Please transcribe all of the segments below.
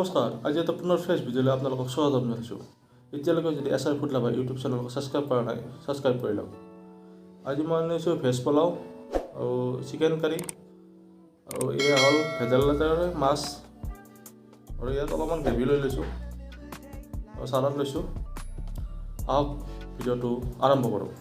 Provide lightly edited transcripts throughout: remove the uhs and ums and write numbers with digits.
নমস্কাৰ, আজি এটা পুনৰ ফ্ৰেছ ভিডিঅ'লৈ আপোনালোকক স্বাগতম জনাইছোঁ। এতিয়ালৈকে যদি এছআৰ ফুড লাভাৰ ইউটিউব চেনেলক ছাবস্ক্ৰাইব কৰা নাই, ছাবস্ক্ৰাইব কৰি লওক। আজি মই আনিছোঁ ভেজ পোলাও আৰু চিকেন কাৰী আৰু এয়া হ'ল ভেদাইলতাৰে মাছ আৰু ইয়াত অলপমান গ্ৰেভি লৈ লৈছোঁ আৰু চালাড লৈছোঁ। আহক ভিডিঅ'টো আৰম্ভ কৰোঁ।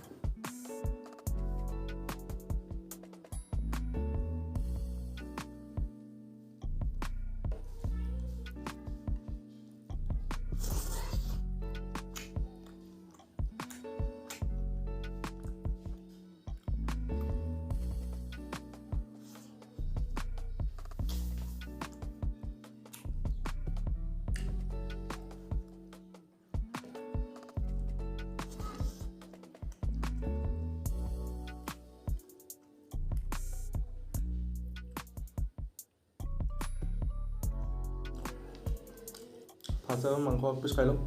ফাৰ্ষ্ট মাংস পিচ খাই লওঁ।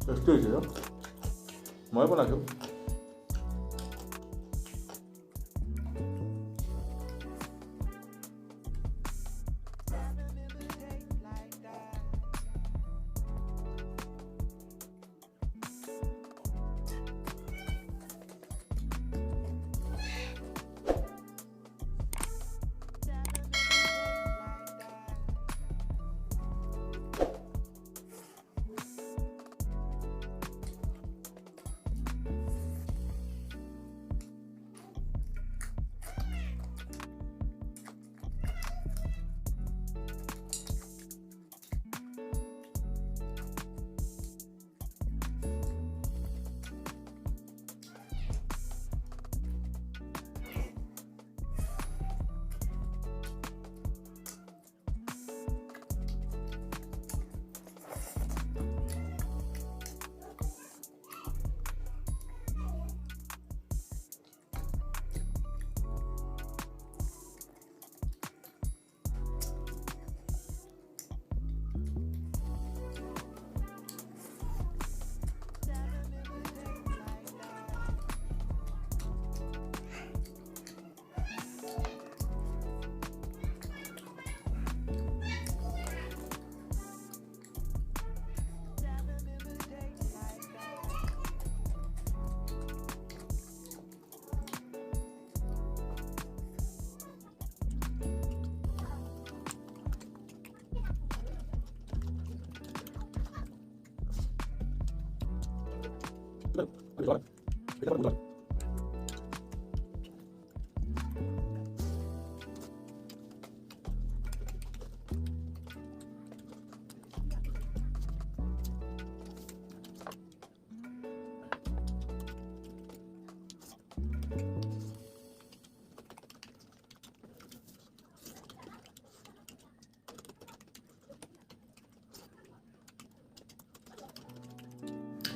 টেষ্টি হৈছে ন, মই বনাইছোঁ।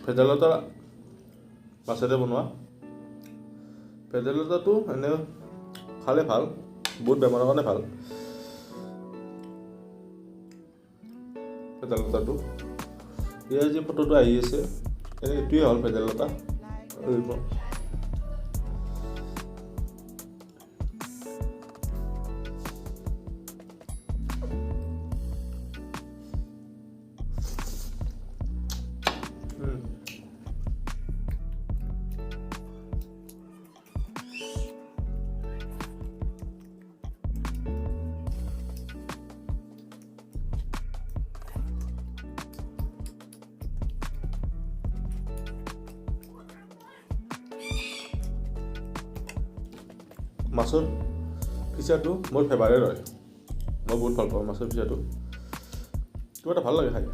ভেদাইলতা মাছেৰে বনোৱা। ভেদাইলতাটো এনে খালে ভাল, বহুত বেমাৰৰ কাৰণে ভাল। ভেদাইলতাটো ইয়াৰ যি ফটোটো আহি আছে, এইটোৱে হ'ল ভেদাইলতা। মাছৰ ফিচাটো মোৰ ফেভাৰেট হয়, মই বহুত ভাল পাওঁ মাছৰ ফিচাটো, কিবা এটা ভাল লাগে খাই।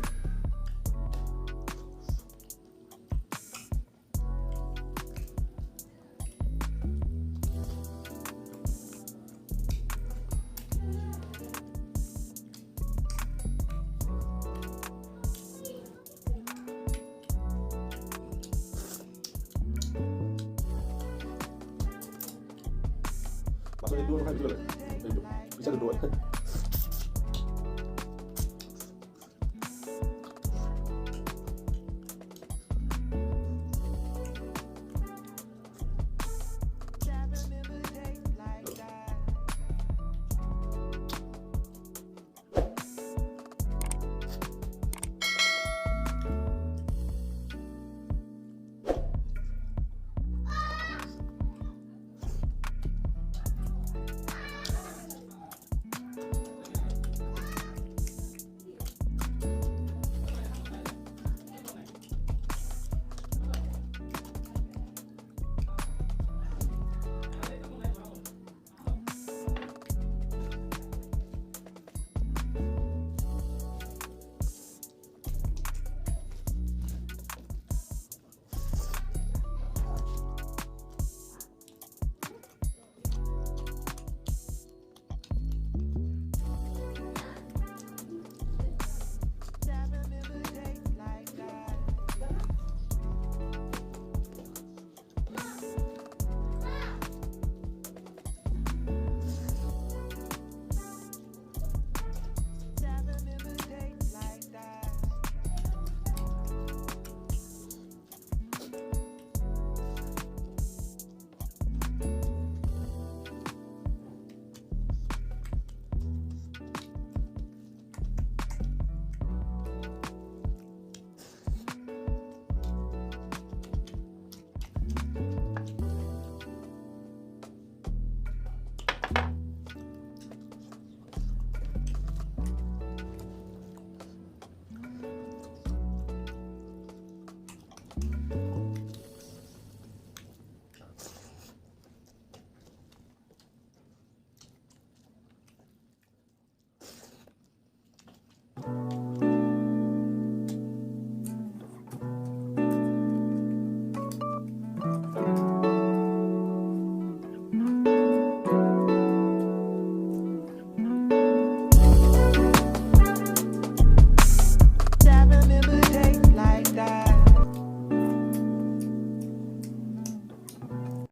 মাছৰ এইটো খাই দিলে এইটো পিছাটো